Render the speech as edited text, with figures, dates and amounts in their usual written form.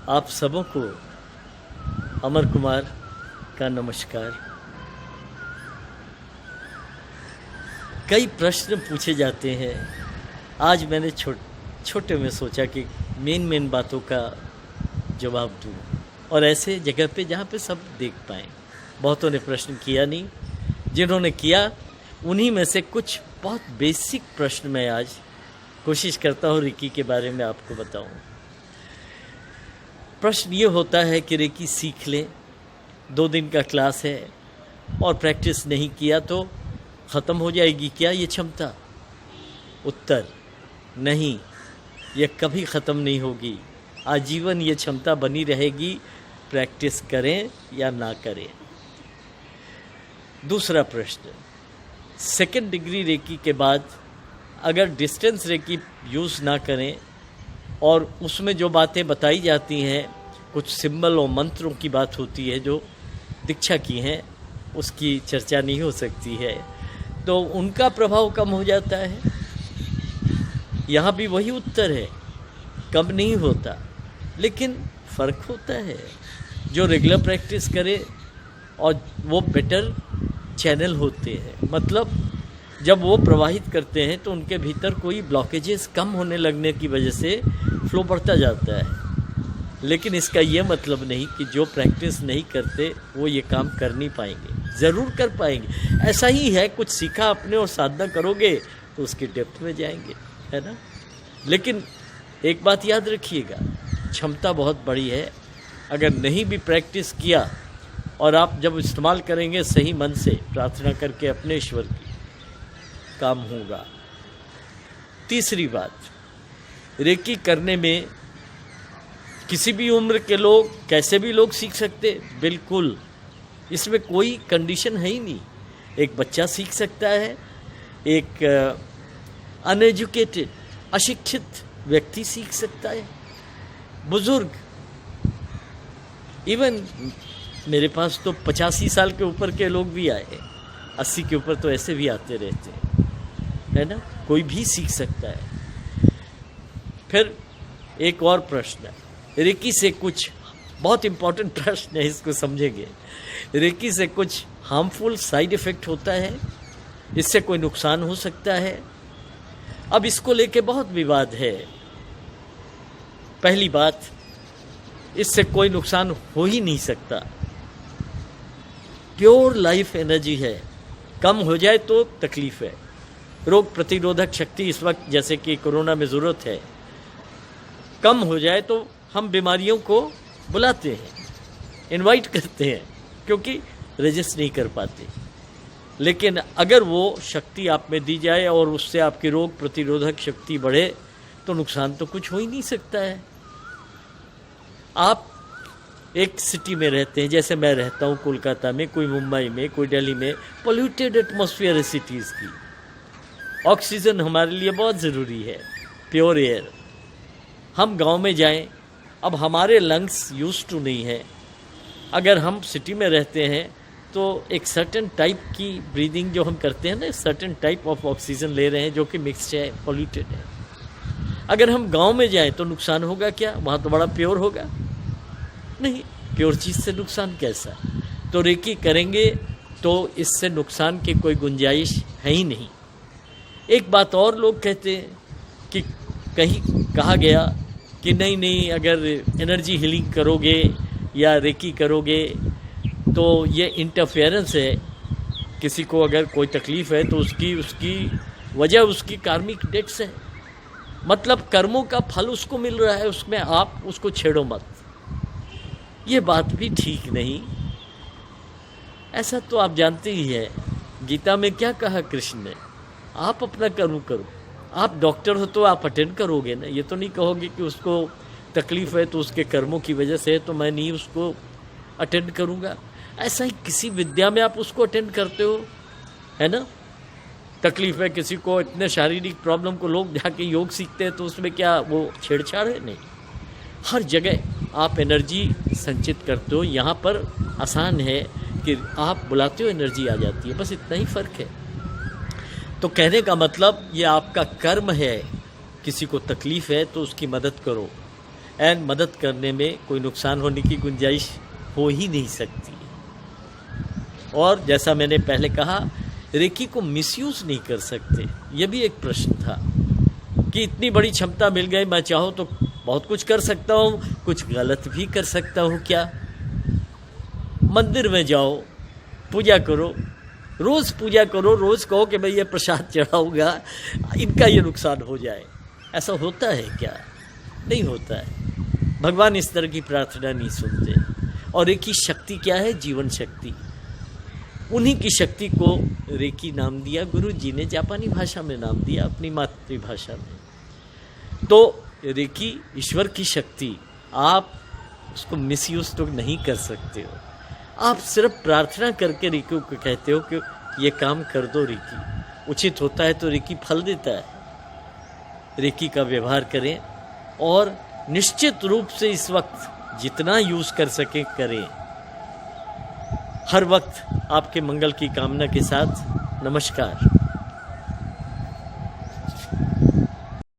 आप सबों को अमर कुमार का नमस्कार। कई प्रश्न पूछे जाते हैं। आज मैंने छोटे में सोचा कि मेन बातों का जवाब दूँ और ऐसे जगह पे जहाँ पे सब देख पाएँ। बहुतों ने प्रश्न किया नहीं, जिन्होंने किया उन्हीं में से कुछ बहुत बेसिक प्रश्न मैं आज कोशिश करता हूँ रेकी के बारे में आपको बताऊँ। प्रश्न ये होता है कि रेकी सीख लें, 2 दिन का क्लास है और प्रैक्टिस नहीं किया तो ख़त्म हो जाएगी क्या ये क्षमता? उत्तर नहीं, ये कभी ख़त्म नहीं होगी। आजीवन ये क्षमता बनी रहेगी, प्रैक्टिस करें या ना करें। दूसरा प्रश्न, 2nd डिग्री रेकी के बाद अगर डिस्टेंस रेकी यूज़ ना करें और उसमें जो बातें बताई जाती हैं, कुछ सिंबल और मंत्रों की बात होती है जो दीक्षा की हैं, उसकी चर्चा नहीं हो सकती है, तो उनका प्रभाव कम हो जाता है। यहाँ भी वही उत्तर है, कम नहीं होता, लेकिन फ़र्क होता है। जो रेगुलर प्रैक्टिस करे और वो बेटर चैनल होते हैं, मतलब जब वो प्रवाहित करते हैं तो उनके भीतर कोई ब्लॉकेजेस कम होने लगने की वजह से फ्लो बढ़ता जाता है। लेकिन इसका ये मतलब नहीं कि जो प्रैक्टिस नहीं करते वो ये काम कर नहीं पाएंगे, ज़रूर कर पाएंगे। ऐसा ही है, कुछ सीखा आपने और साधना करोगे तो उसकी डेप्थ में जाएंगे, है ना। लेकिन एक बात याद रखिएगा, क्षमता बहुत बड़ी है। अगर नहीं भी प्रैक्टिस किया और आप जब इस्तेमाल करेंगे सही मन से प्रार्थना करके अपने ईश्वर की, काम होगा। तीसरी बात, रेकी करने में किसी भी उम्र के लोग, कैसे भी लोग सीख सकते, बिल्कुल, इसमें कोई कंडीशन है ही नहीं। एक बच्चा सीख सकता है, एक अनएजुकेटेड अशिक्षित व्यक्ति सीख सकता है, बुजुर्ग, इवन मेरे पास तो 85 साल के ऊपर के लोग भी आए, 80 के ऊपर तो ऐसे भी आते रहते हैं, है ना। कोई भी सीख सकता है। फिर एक और प्रश्न है, रेकी से कुछ बहुत इम्पोर्टेंट प्रश्न है, इसको समझेंगे। रेकी से कुछ हार्मफुल साइड इफ़ेक्ट होता है, इससे कोई नुकसान हो सकता है। अब इसको लेके बहुत विवाद है। पहली बात, इससे कोई नुकसान हो ही नहीं सकता। प्योर लाइफ एनर्जी है, कम हो जाए तो तकलीफ है। रोग प्रतिरोधक शक्ति इस वक्त जैसे कि कोरोना में ज़रूरत है, कम हो जाए तो हम बीमारियों को बुलाते हैं, इनवाइट करते हैं, क्योंकि रेजिस्ट नहीं कर पाते। लेकिन अगर वो शक्ति आप में दी जाए और उससे आपकी रोग प्रतिरोधक शक्ति बढ़े तो नुकसान तो कुछ हो ही नहीं सकता है। आप एक सिटी में रहते हैं, जैसे मैं रहता हूँ कोलकाता में, कोई मुंबई में, कोई दिल्ली में, पोल्यूटेड एटमॉस्फेयर है सिटीज़ की। ऑक्सीजन हमारे लिए बहुत ज़रूरी है, प्योर एयर। हम गांव में जाएं, अब हमारे लंग्स यूज टू नहीं है। अगर हम सिटी में रहते हैं तो एक सर्टेन टाइप की ब्रीदिंग जो हम करते हैं ना, सर्टेन टाइप ऑफ ऑक्सीजन ले रहे हैं जो कि मिक्स्ड है, पोल्यूटेड है। अगर हम गांव में जाएं तो नुकसान होगा क्या? वहाँ तो बड़ा प्योर होगा, नहीं, प्योर चीज़ से नुकसान कैसा? तो रेकी करेंगे तो इससे नुकसान की कोई गुंजाइश है ही नहीं। एक बात और लोग कहते हैं कि कहीं कहा गया कि नहीं, अगर एनर्जी हीलिंग करोगे या रेकी करोगे तो ये इंटरफेरेंस है। किसी को अगर कोई तकलीफ़ है तो उसकी वजह उसकी कार्मिक डेट्स है, मतलब कर्मों का फल उसको मिल रहा है, उसमें आप उसको छेड़ो मत। ये बात भी ठीक नहीं। ऐसा तो आप जानते ही है, गीता में क्या कहा कृष्ण ने, आप अपना कर्म करो। आप डॉक्टर हो तो आप अटेंड करोगे ना, ये तो नहीं कहोगे कि उसको तकलीफ़ है तो उसके कर्मों की वजह से है तो मैं नहीं उसको अटेंड करूँगा। ऐसा ही किसी विद्या में आप उसको अटेंड करते हो, है ना। तकलीफ़ है किसी को, इतने शारीरिक प्रॉब्लम को लोग जाके योग सीखते हैं तो उसमें क्या वो छेड़छाड़ है? नहीं। हर जगह आप एनर्जी संचित करते हो। यहाँ पर आसान है कि आप बुलाते हो, एनर्जी आ जाती है, बस इतना ही फ़र्क है। तो कहने का मतलब ये आपका कर्म है। किसी को तकलीफ़ है तो उसकी मदद करो, एंड मदद करने में कोई नुकसान होने की गुंजाइश हो ही नहीं सकती। और जैसा मैंने पहले कहा, रेकी को मिसयूज़ नहीं कर सकते। यह भी एक प्रश्न था कि इतनी बड़ी क्षमता मिल गई, मैं चाहूँ तो बहुत कुछ कर सकता हूँ, कुछ गलत भी कर सकता हूँ क्या? मंदिर में जाओ, पूजा करो, रोज़ पूजा करो, रोज़ कहो कि भाई ये प्रसाद चढ़ाऊंगा, इनका ये नुकसान हो जाए। ऐसा होता है क्या? नहीं होता है। भगवान इस तरह की प्रार्थना नहीं सुनते। और रेकी शक्ति क्या है? जीवन शक्ति। उन्हीं की शक्ति को रेकी नाम दिया गुरु जी ने, जापानी भाषा में नाम दिया, अपनी मातृभाषा में। तो रेकी ईश्वर की शक्ति, आप उसको मिसयूज तो नहीं कर सकते हो। आप सिर्फ प्रार्थना करके रेकी को कहते हो कि ये काम कर दो रेकी। उचित होता है तो रेकी फल देता है। रेकी का व्यवहार करें और निश्चित रूप से इस वक्त जितना यूज़ कर सके करें। हर वक्त आपके मंगल की कामना के साथ, नमस्कार।